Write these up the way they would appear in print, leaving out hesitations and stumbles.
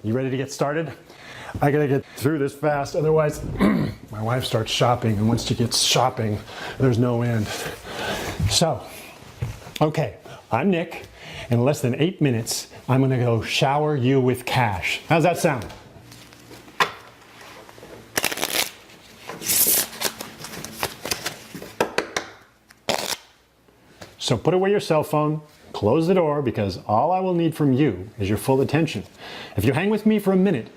You ready to get started? I gotta get through this fast, otherwise my wife starts shopping, and once she gets shopping, there's no end. So, okay, I'm Nick. In less than 8 minutes, I'm gonna go shower you with cash. How's that sound? So put away your cell phone, close the door, because all I will need from you is your full attention. If you hang with me for a minute,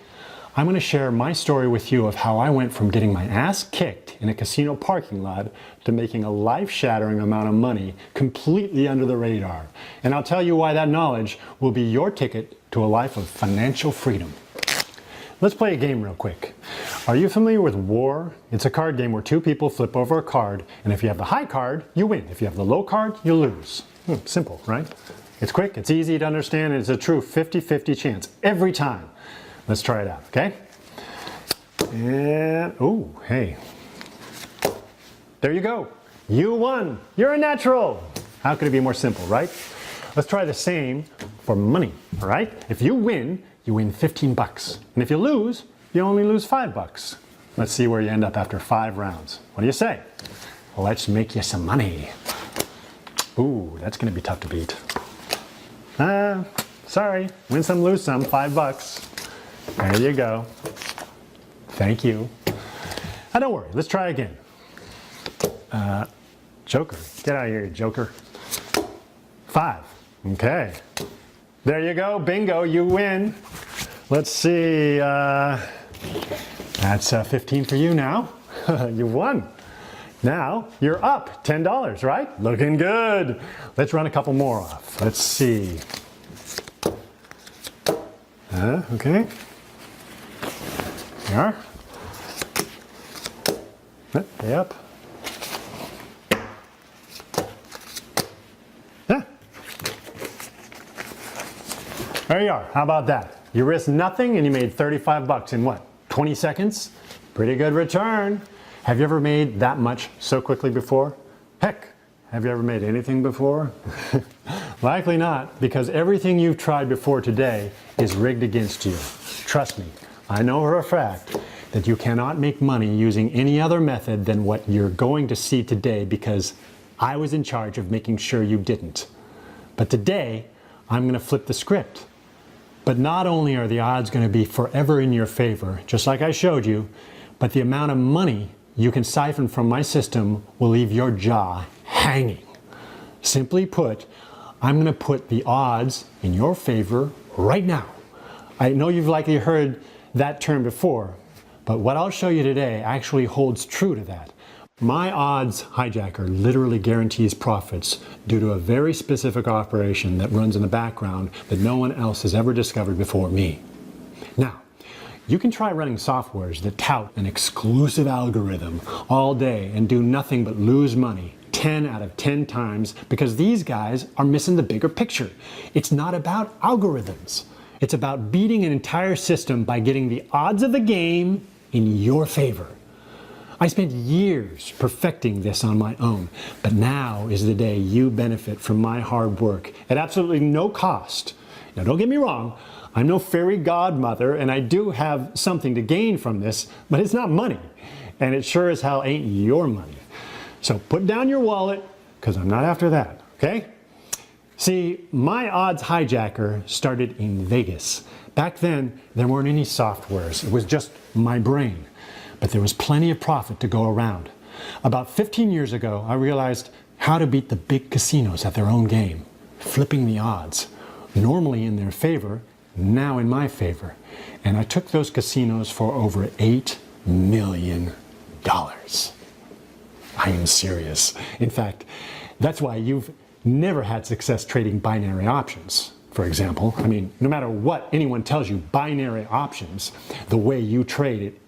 I'm going to share my story with you of how I went from getting my ass kicked in a casino parking lot to making a life-shattering amount of money completely under the radar. And I'll tell you why that knowledge will be your ticket to a life of financial freedom. Let's play a game real quick. Are you familiar with War? It's a card game where two people flip over a card, and if you have the high card, you win. If you have the low card, you lose. Simple, right? It's quick, it's easy to understand, and it's a true 50-50 chance every time. Let's try it out, okay? And, oh, hey. There you go. You won. You're a natural. How could it be more simple, right? Let's try the same for money, all right? If you win 15 bucks. And if you lose, you only lose 5 bucks. Let's see where you end up after 5 rounds. What do you say? Let's make you some money. Ooh, that's gonna be tough to beat. Sorry, win some, lose some, 5 bucks. There you go. Thank you. Don't worry, let's try again. Joker, get out of here, Joker. 5, okay. There you go, bingo, you win. Let's see, that's 15 for you now. You won. Now, you're up $10, right? Looking good. Let's run a couple more off. Let's see. Okay. There you are. Stay up. Yeah. There you are. How about that? You risked nothing and you made 35 bucks in what? 20 seconds? Pretty good return. Have you ever made that much so quickly before? Heck, have you ever made anything before? Likely not, because everything you've tried before today is rigged against you. Trust me, I know for a fact that you cannot make money using any other method than what you're going to see today, because I was in charge of making sure you didn't. But today, I'm going to flip the script. But not only are the odds going to be forever in your favor, just like I showed you, but the amount of money you can siphon from my system will leave your jaw hanging. Simply put, I'm going to put the odds in your favor right now. I know you've likely heard that term before, but what I'll show you today actually holds true to that. My odds hijacker literally guarantees profits due to a very specific operation that runs in the background that no one else has ever discovered before me. Now, you can try running softwares that tout an exclusive algorithm all day and do nothing but lose money 10 out of 10 times, because these guys are missing the bigger picture. It's not about algorithms. It's about beating an entire system by getting the odds of the game in your favor. I spent years perfecting this on my own, but now is the day you benefit from my hard work at absolutely no cost. Now don't get me wrong, I'm no fairy godmother, and I do have something to gain from this, but it's not money, and it sure as hell ain't your money. So put down your wallet, because I'm not after that, okay? See, my odds hijacker started in Vegas. Back then, there weren't any softwares. It was just my brain. But there was plenty of profit to go around. About 15 years ago, I realized how to beat the big casinos at their own game, flipping the odds, normally in their favor, now in my favor. And I took those casinos for over $8 million. I am serious. In fact, that's why you've never had success trading binary options. For example, I mean, no matter what anyone tells you, binary options, the way you trade it,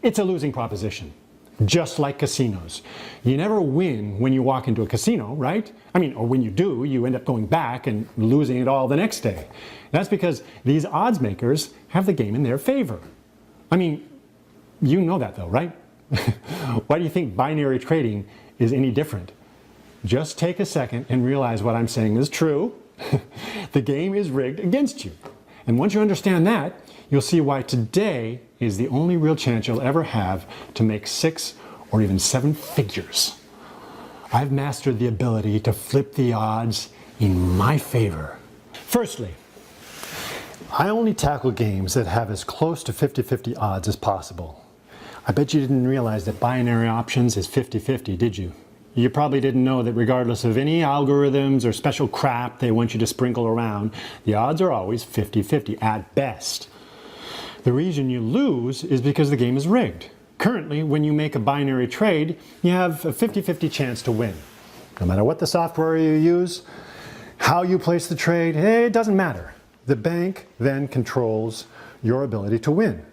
it's a losing proposition, just like casinos. You never win when you walk into a casino, right? I mean, or when you do, you end up going back and losing it all the next day. That's because these odds makers have the game in their favor. I mean, you know that though, right? Why do you think binary trading is any different? Just take a second and realize what I'm saying is true. The game is rigged against you. And once you understand that, you'll see why today is the only real chance you'll ever have to make 6 or even 7 figures. I've mastered the ability to flip the odds in my favor. Firstly, I only tackle games that have as close to 50-50 odds as possible. I bet you didn't realize that binary options is 50-50, did you? You probably didn't know that regardless of any algorithms or special crap they want you to sprinkle around, the odds are always 50-50 at best. The reason you lose is because the game is rigged. Currently, when you make a binary trade, you have a 50-50 chance to win. No matter what the software you use, how you place the trade, it doesn't matter. The bank then controls your ability to win.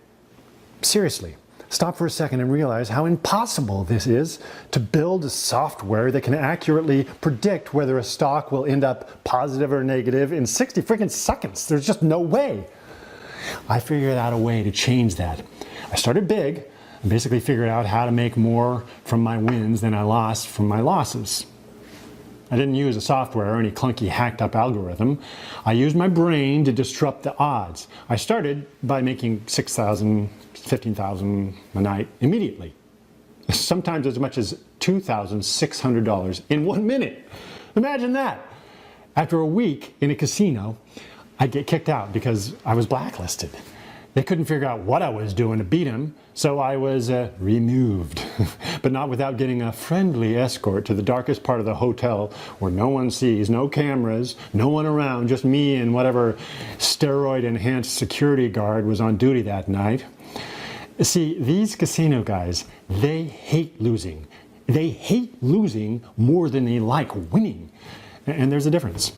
Seriously. Stop for a second and realize how impossible this is to build a software that can accurately predict whether a stock will end up positive or negative in 60 freaking seconds. There's just no way. I figured out a way to change that. I started big and basically figured out how to make more from my wins than I lost from my losses. I didn't use a software or any clunky hacked up algorithm. I used my brain to disrupt the odds. I started by making 6,000, 15,000 a night immediately. Sometimes as much as $2,600 in 1 minute. Imagine that. After a week in a casino, I'd get kicked out because I was blacklisted. They couldn't figure out what I was doing to beat them, so I was removed. But not without getting a friendly escort to the darkest part of the hotel where no one sees, no cameras, no one around, just me and whatever steroid-enhanced security guard was on duty that night. See, these casino guys, they hate losing. They hate losing more than they like winning. And there's a difference.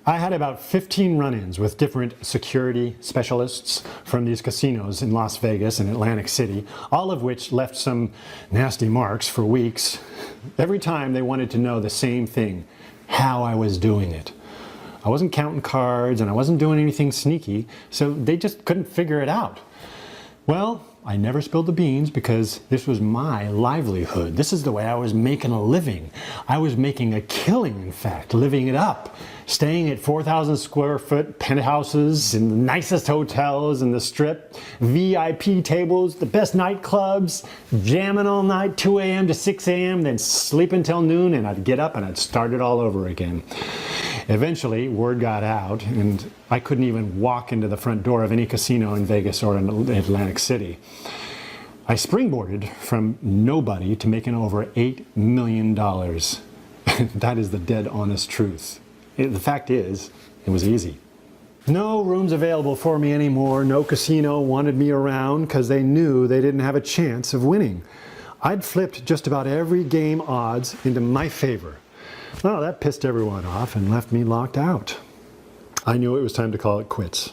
I had about 15 run-ins with different security specialists from these casinos in Las Vegas and Atlantic City, all of which left some nasty marks for weeks. Every time they wanted to know the same thing, how I was doing it. I wasn't counting cards and I wasn't doing anything sneaky, so they just couldn't figure it out. Well, I never spilled the beans because this was my livelihood. This is the way I was making a living. I was making a killing, in fact, living it up. Staying at 4,000 square foot penthouses in the nicest hotels in the Strip, VIP tables, the best nightclubs, jamming all night, 2 a.m. to 6 a.m., then sleep until noon, and I'd get up and I'd start it all over again. Eventually, word got out, and I couldn't even walk into the front door of any casino in Vegas or in Atlantic City. I springboarded from nobody to making over $8 million. That is the dead honest truth. The fact is, it was easy. No rooms available for me anymore. No casino wanted me around because they knew they didn't have a chance of winning. I'd flipped just about every game odds into my favor. Well, that pissed everyone off and left me locked out. I knew it was time to call it quits.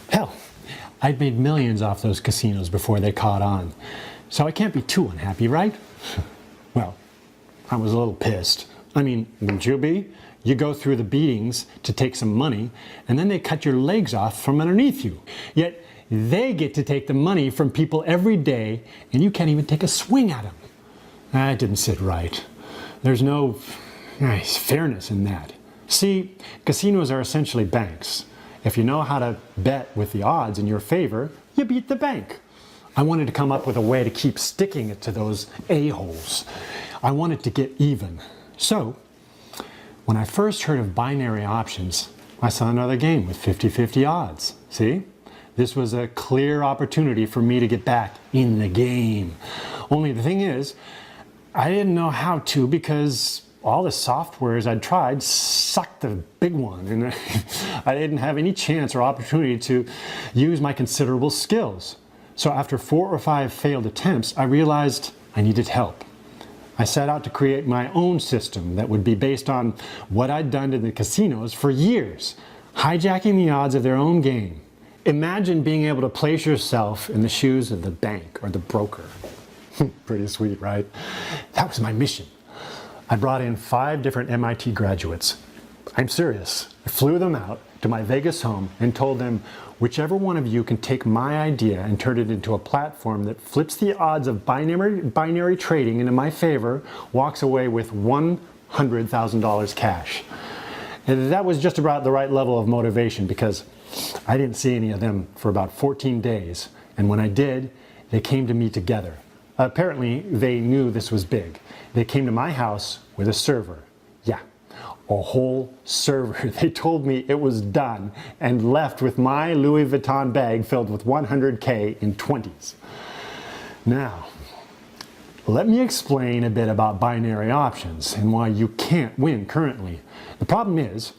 Hell, I'd made millions off those casinos before they caught on. So I can't be too unhappy, right? Well, I was a little pissed. I mean, wouldn't you be? You go through the beatings to take some money, and then they cut your legs off from underneath you. Yet they get to take the money from people every day, and you can't even take a swing at them. That didn't sit right. There's no fairness in that. See, casinos are essentially banks. If you know how to bet with the odds in your favor, you beat the bank. I wanted to come up with a way to keep sticking it to those a-holes. I wanted to get even. So, when I first heard of binary options, I saw another game with 50-50 odds. See? This was a clear opportunity for me to get back in the game. Only the thing is, I didn't know how to because all the softwares I'd tried sucked the big one, and I didn't have any chance or opportunity to use my considerable skills. So after 4 or 5 failed attempts, I realized I needed help. I set out to create my own system that would be based on what I'd done in the casinos for years, hijacking the odds of their own game. Imagine being able to place yourself in the shoes of the bank or the broker. Pretty sweet, right? That was my mission. I brought in 5 different MIT graduates. I'm serious. I flew them out to my Vegas home and told them, whichever one of you can take my idea and turn it into a platform that flips the odds of binary trading into my favor, walks away with $100,000 cash. And that was just about the right level of motivation because I didn't see any of them for about 14 days, and when I did, they came to me together. Apparently, they knew this was big. They came to my house with a server. Yeah, a whole server. They told me it was done and left with my Louis Vuitton bag filled with 100K in 20s. Now, let me explain a bit about binary options and why you can't win currently. The problem is,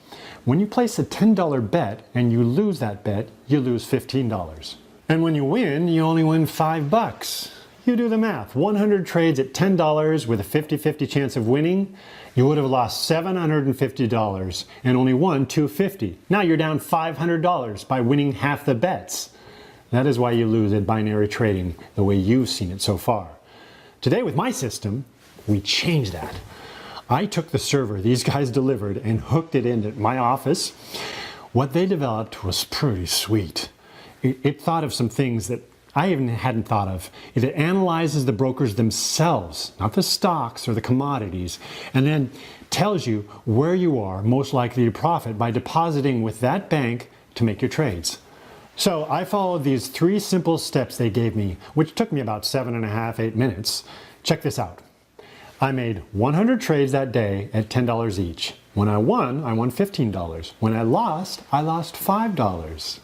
when you place a $10 bet and you lose that bet, you lose $15. And when you win, you only win $5. You do the math. 100 trades at $10 with a 50-50 chance of winning, you would have lost $750 and only won $250. Now you're down $500 by winning half the bets. That is why you lose at binary trading the way you've seen it so far. Today with my system, we changed that. I took the server these guys delivered and hooked it into my office. What they developed was pretty sweet. It thought of some things that I even hadn't thought of. It analyzes the brokers themselves, not the stocks or the commodities, and then tells you where you are most likely to profit by depositing with that bank to make your trades. So I followed these 3 simple steps they gave me, which took me about 7.5, 8 minutes. Check this out. I made 100 trades that day at $10 each. When I won $15. When I lost $5.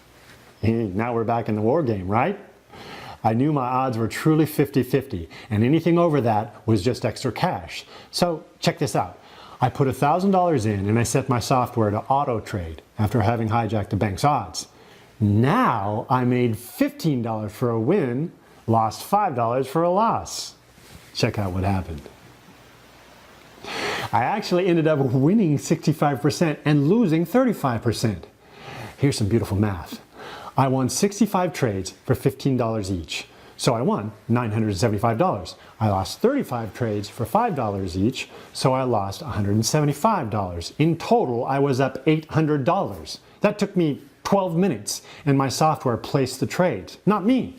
Now we're back in the war game, right? I knew my odds were truly 50-50, and anything over that was just extra cash. So check this out. I put $1,000 in and I set my software to auto trade after having hijacked the bank's odds. Now I made $15 for a win, lost $5 for a loss. Check out what happened. I actually ended up winning 65% and losing 35%. Here's some beautiful math. I won 65 trades for $15 each. So I won $975. I lost 35 trades for $5 each, so I lost $175. In total, I was up $800. That took me 12 minutes, and my software placed the trades, not me.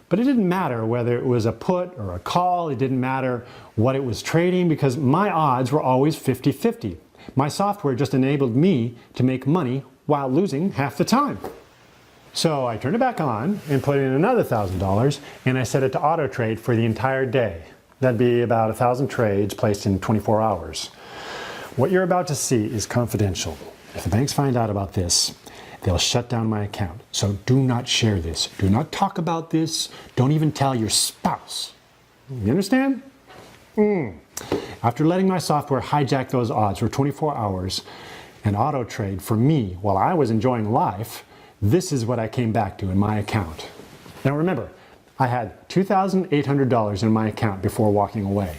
But it didn't matter whether it was a put or a call, it didn't matter what it was trading because my odds were always 50-50. My software just enabled me to make money while losing half the time. So I turned it back on and put in another $1,000 and I set it to auto trade for the entire day. That'd be about 1,000 trades placed in 24 hours. What you're about to see is confidential. If the banks find out about this, they'll shut down my account. So do not share this. Do not talk about this. Don't even tell your spouse. You understand? After letting my software hijack those odds for 24 hours and auto trade for me while I was enjoying life, this is what I came back to in my account. Now remember, I had $2,800 in my account before walking away.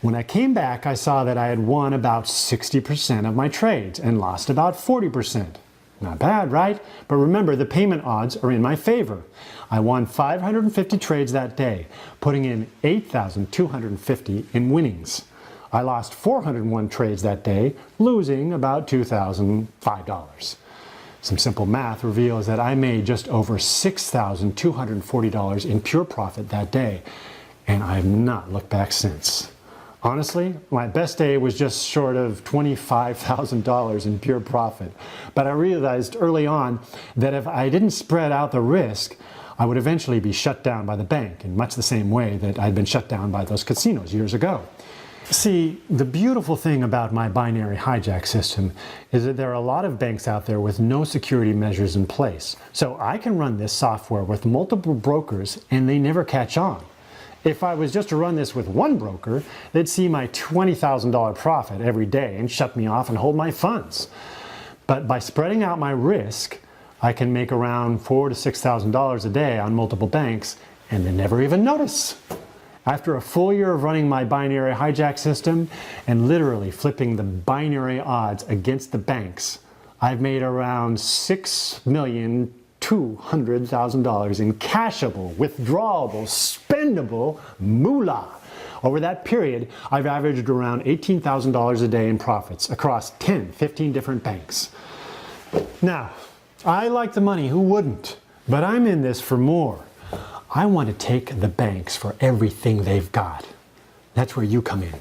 When I came back, I saw that I had won about 60% of my trades and lost about 40%. Not bad, right? But remember, the payment odds are in my favor. I won 550 trades that day, putting in 8,250 in winnings. I lost 401 trades that day, losing about $2,005. Some simple math reveals that I made just over $6,240 in pure profit that day, and I have not looked back since. Honestly, my best day was just short of $25,000 in pure profit, but I realized early on that if I didn't spread out the risk, I would eventually be shut down by the bank in much the same way that I'd been shut down by those casinos years ago. See, the beautiful thing about my binary hijack system is that there are a lot of banks out there with no security measures in place. So I can run this software with multiple brokers and they never catch on. If I was just to run this with one broker, they'd see my $20,000 profit every day and shut me off and hold my funds. But by spreading out my risk, I can make around $4,000 to $6,000 a day on multiple banks and they never even notice. After a full year of running my binary hijack system and literally flipping the binary odds against the banks, I've made around $6,200,000 in cashable, withdrawable, spendable moolah. Over that period, I've averaged around $18,000 a day in profits across 10, 15 different banks. Now, I like the money, who wouldn't? But I'm in this for more. I want to take the banks for everything they've got. That's where you come in.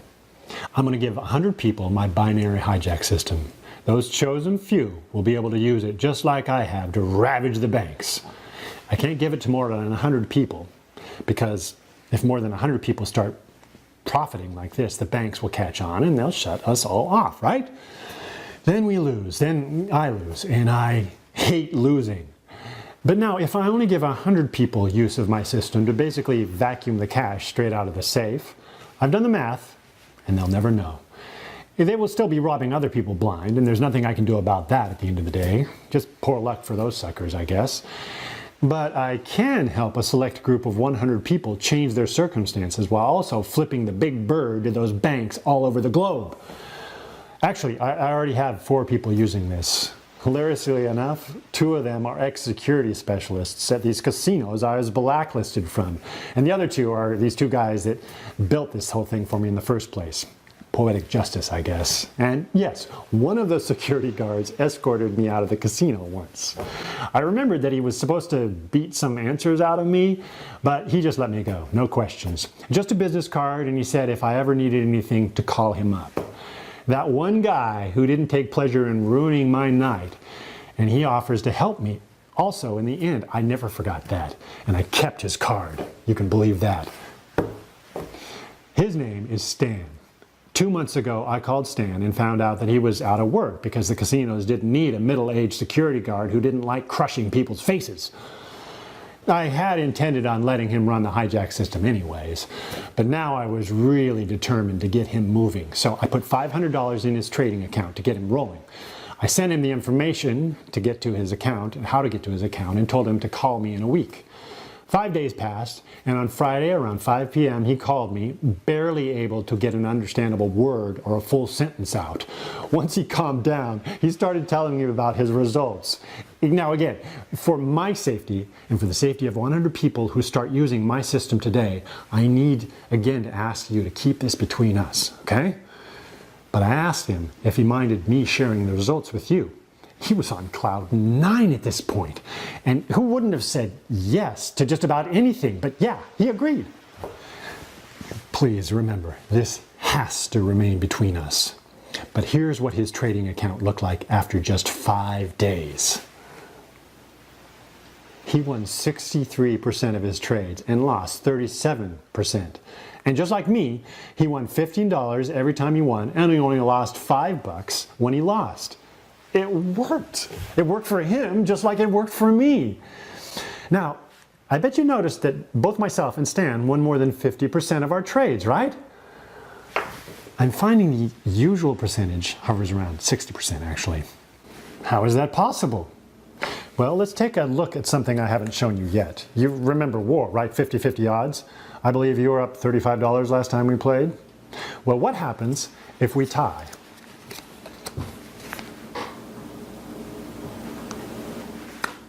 I'm going to give 100 people my binary hijack system. Those chosen few will be able to use it just like I have to ravage the banks. I can't give it to more than 100 people, because if more than 100 people start profiting like this, the banks will catch on and they'll shut us all off, right? Then we lose, then I lose, and I hate losing. But now, if I only give 100 people use of my system to basically vacuum the cash straight out of the safe, I've done the math, and they'll never know. They will still be robbing other people blind, and there's nothing I can do about that at the end of the day. Just poor luck for those suckers, I guess. But I can help a select group of 100 people change their circumstances while also flipping the big bird to those banks all over the globe. Actually, I already have 4 people using this. Hilariously enough, 2 of them are ex-security specialists at these casinos I was blacklisted from. And the other 2 are these 2 guys that built this whole thing for me in the first place. Poetic justice, I guess. And yes, one of the security guards escorted me out of the casino once. I remembered that he was supposed to beat some answers out of me, but he just let me go, no questions. Just a business card, and he said if I ever needed anything to call him up. That one guy who didn't take pleasure in ruining my night, and he offers to help me. Also, in the end, I never forgot that, and I kept his card. You can believe that. His name is Stan. 2 months ago, I called Stan and found out that he was out of work because the casinos didn't need a middle-aged security guard who didn't like crushing people's faces. I had intended on letting him run the hijack system anyways, but now I was really determined to get him moving, so I put $500 in his trading account to get him rolling. I sent him the information to get to his account and how to get to his account and told him to call me in a week. 5 days passed, and on Friday around 5 p.m. he called me, barely able to get an understandable word or a full sentence out. Once he calmed down, he started telling me about his results. Now again, for my safety and for the safety of 100 people who start using my system today, I need again to ask you to keep this between us, okay? But I asked him if he minded me sharing the results with you. He was on cloud 9 at this point, and who wouldn't have said yes to just about anything? But yeah, he agreed. Please remember, this has to remain between us. But here's what his trading account looked like after just 5 days. He won 63% of his trades and lost 37%. And just like me, he won $15 every time he won, and he only lost $5 when he lost. It worked. It worked for him just like it worked for me. Now, I bet you noticed that both myself and Stan won more than 50% of our trades, right? I'm finding the usual percentage hovers around 60% actually. How is that possible? Well, let's take a look at something I haven't shown you yet. You remember war, right? 50-50 odds. I believe you were up $35 last time we played. Well, what happens if we tie?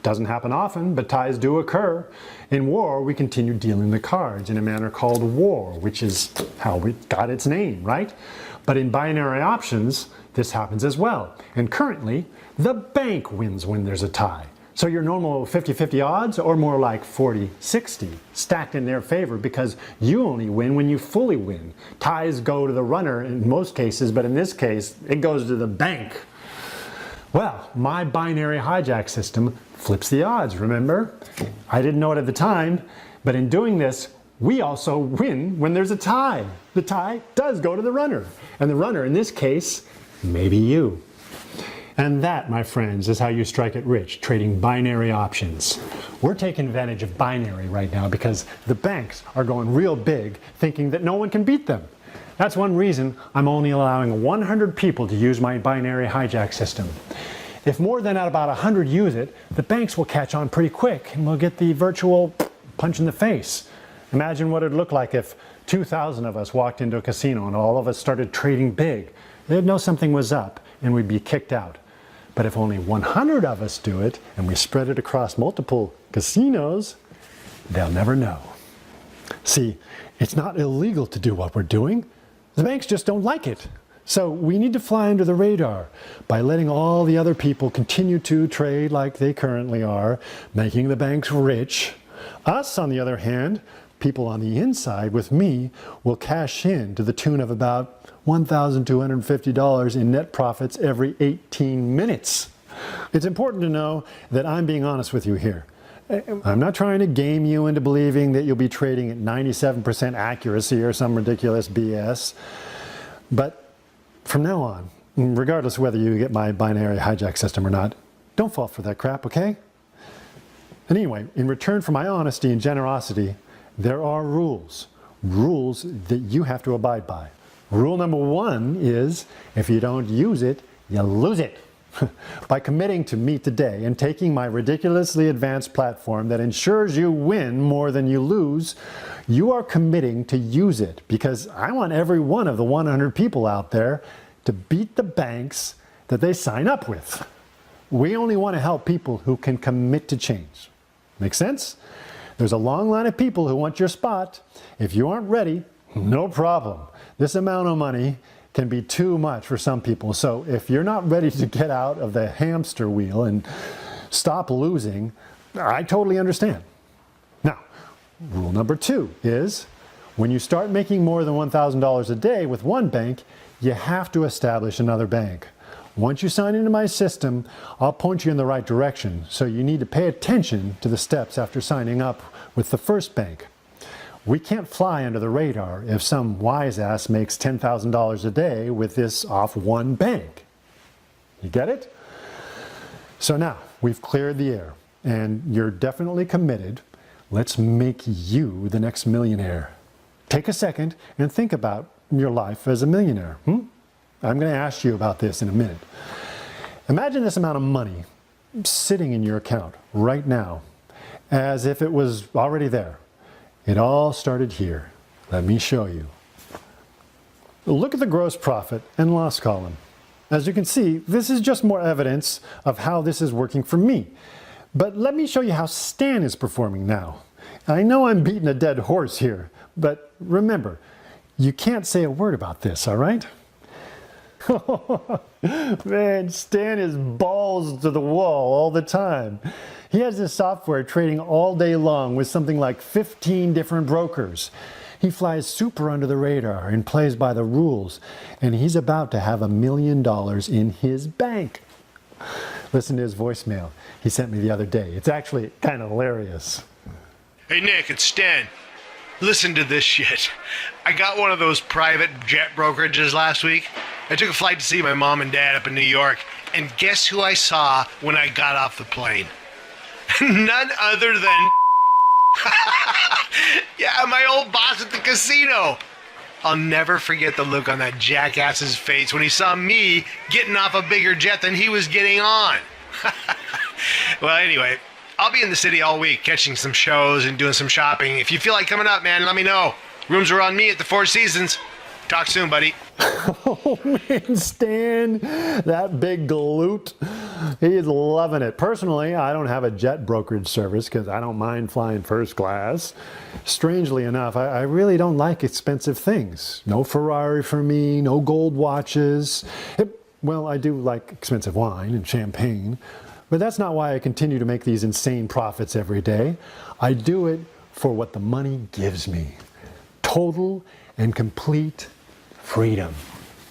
Doesn't happen often, but ties do occur. In war, we continue dealing the cards in a manner called war, which is how we got its name, right? But in binary options, this happens as well. And currently, the bank wins when there's a tie. So your normal 50-50 odds are more like 40-60, stacked in their favor because you only win when you fully win. Ties go to the runner in most cases, but in this case, it goes to the bank. Well, my binary hijack system flips the odds, remember? I didn't know it at the time, but in doing this, we also win when there's a tie. The tie does go to the runner, and the runner in this case may be you. And that, my friends, is how you strike it rich, trading binary options. We're taking advantage of binary right now because the banks are going real big, thinking that no one can beat them. That's one reason I'm only allowing 100 people to use my binary hijack system. If more than about 100 use it, the banks will catch on pretty quick and we'll get the virtual punch in the face. Imagine what it'd look like if 2,000 of us walked into a casino and all of us started trading big. They'd know something was up and we'd be kicked out. But if only 100 of us do it and we spread it across multiple casinos, they'll never know. See, it's not illegal to do what we're doing. The banks just don't like it. So we need to fly under the radar by letting all the other people continue to trade like they currently are, making the banks rich. Us, on the other hand, People on the inside with me will cash in to the tune of about $1,250 in net profits every 18 minutes. It's important to know that I'm being honest with you here. I'm not trying to game you into believing that you'll be trading at 97% accuracy or some ridiculous BS. But from now on, regardless of whether you get my binary hijack system or not, don't fall for that crap, okay? And anyway, in return for my honesty and generosity, there are rules. Rules that you have to abide by. Rule number 1 is, if you don't use it, you lose it. By committing to me today and taking my ridiculously advanced platform that ensures you win more than you lose, you are committing to use it, because I want every one of the 100 people out there to beat the banks that they sign up with. We only want to help people who can commit to change. Make sense? There's a long line of people who want your spot. If you aren't ready, no problem. This amount of money can be too much for some people. So if you're not ready to get out of the hamster wheel and stop losing, I totally understand. Now, rule number 2 is, when you start making more than $1,000 a day with one bank, you have to establish another bank. Once you sign into my system, I'll point you in the right direction. So you need to pay attention to the steps after signing up with the first bank. We can't fly under the radar if some wise ass makes $10,000 a day with this off one bank. You get it? So now we've cleared the air and you're definitely committed. Let's make you the next millionaire. Take a second and think about your life as a millionaire. I'm going to ask you about this in a minute. Imagine this amount of money sitting in your account right now as if it was already there. It all started here. Let me show you. Look at the gross profit and loss column. As you can see, this is just more evidence of how this is working for me. But let me show you how Stan is performing now. I know I'm beating a dead horse here, but remember, you can't say a word about this, all right? Man, Stan is balls to the wall all the time. He has this software trading all day long with something like 15 different brokers. He flies super under the radar and plays by the rules, and he's about to have $1 million in his bank. Listen to his voicemail he sent me the other day. It's actually kind of hilarious. Hey Nick, it's Stan. Listen to this shit. I got one of those private jet brokerages last week. I took a flight to see my mom and dad up in New York, and guess who I saw when I got off the plane? None other than yeah, my old boss at the casino. I'll never forget the look on that jackass's face when he saw me getting off a bigger jet than he was getting on. Well, anyway, I'll be in the city all week catching some shows and doing some shopping. If you feel like coming up, man, let me know. Rooms are on me at the Four Seasons. Talk soon, buddy. Oh man, Stan, that big galoot, he's loving it. Personally, I don't have a jet brokerage service because I don't mind flying first class. Strangely enough, I really don't like expensive things. No Ferrari for me, no gold watches. Well, I do like expensive wine and champagne, but that's not why I continue to make these insane profits every day. I do it for what the money gives me. Total and complete freedom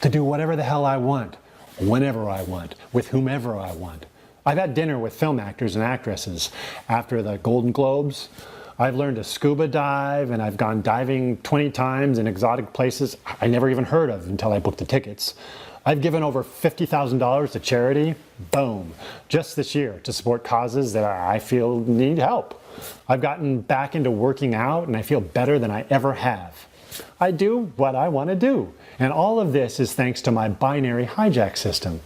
to do whatever the hell I want, whenever I want, with whomever I want. I've had dinner with film actors and actresses after the Golden Globes. I've learned to scuba dive, and I've gone diving 20 times in exotic places I never even heard of until I booked the tickets. I've given over $50,000 to charity, boom, just this year to support causes that I feel need help. I've gotten back into working out, and I feel better than I ever have. I do what I want to do. And all of this is thanks to my binary hijack system.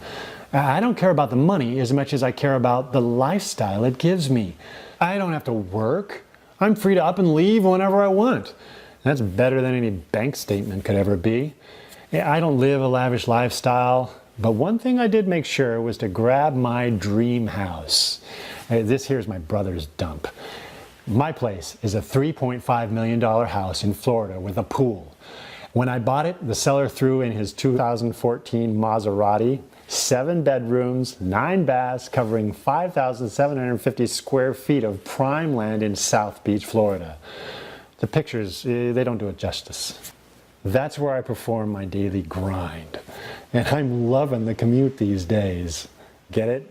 I don't care about the money as much as I care about the lifestyle it gives me. I don't have to work. I'm free to up and leave whenever I want. That's better than any bank statement could ever be. I don't live a lavish lifestyle, but one thing I did make sure was to grab my dream house. This here's my brother's dump. My place is a $3.5 million house in Florida with a pool. When I bought it, the seller threw in his 2014 Maserati, 7 bedrooms, 9 baths, covering 5,750 square feet of prime land in South Beach, Florida. The pictures, they don't do it justice. That's where I perform my daily grind. And I'm loving the commute these days. Get it?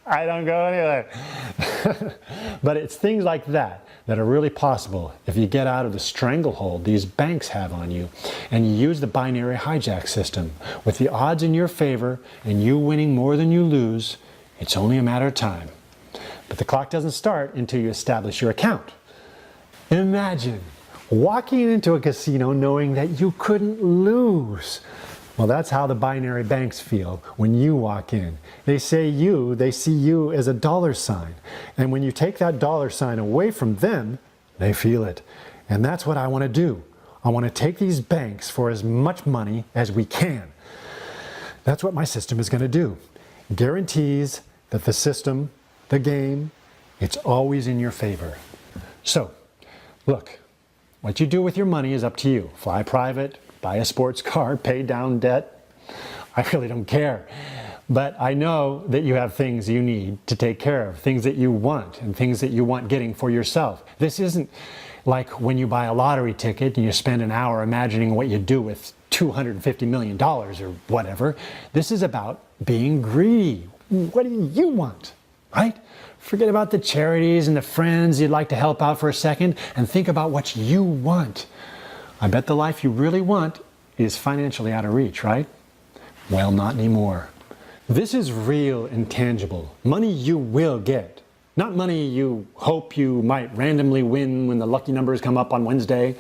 I don't go anywhere. But it's things like that that are really possible if you get out of the stranglehold these banks have on you and you use the binary hijack system. With the odds in your favor and you winning more than you lose, it's only a matter of time. But the clock doesn't start until you establish your account. Imagine walking into a casino knowing that you couldn't lose. Well, that's how the binary banks feel when you walk in. They see you as a dollar sign. And when you take that dollar sign away from them, they feel it. And that's what I want to do. I want to take these banks for as much money as we can. That's what my system is going to do. Guarantees that the system, the game, it's always in your favor. So, look, what you do with your money is up to you. Fly private, buy a sports car, pay down debt. I really don't care. But I know that you have things you need to take care of, things that you want and things that you want getting for yourself. This isn't like when you buy a lottery ticket and you spend an hour imagining what you do with $250 million or whatever. This is about being greedy. What do you want, right? Forget about the charities and the friends you'd like to help out for a second and think about what you want. I bet the life you really want is financially out of reach, right? Well, not anymore. This is real and tangible. Money you will get. Not money you hope you might randomly win when the lucky numbers come up on Wednesday.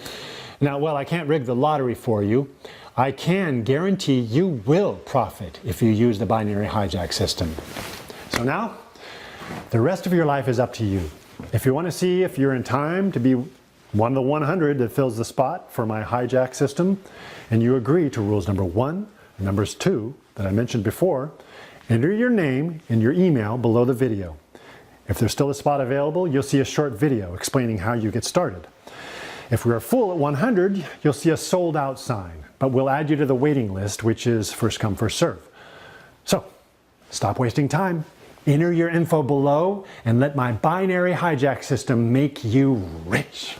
Now, well, I can't rig the lottery for you. I can guarantee you will profit if you use the binary hijack system. So now, the rest of your life is up to you. If you want to see if you're in time to be one of the 100 that fills the spot for my hijack system, and you agree to rules number 1 and numbers 2 that I mentioned before, enter your name and your email below the video. If there's still a spot available, you'll see a short video explaining how you get started. If we are full at 100, you'll see a sold out sign, but we'll add you to the waiting list, which is first come, first serve. So, stop wasting time. Enter your info below and let my binary hijack system make you rich.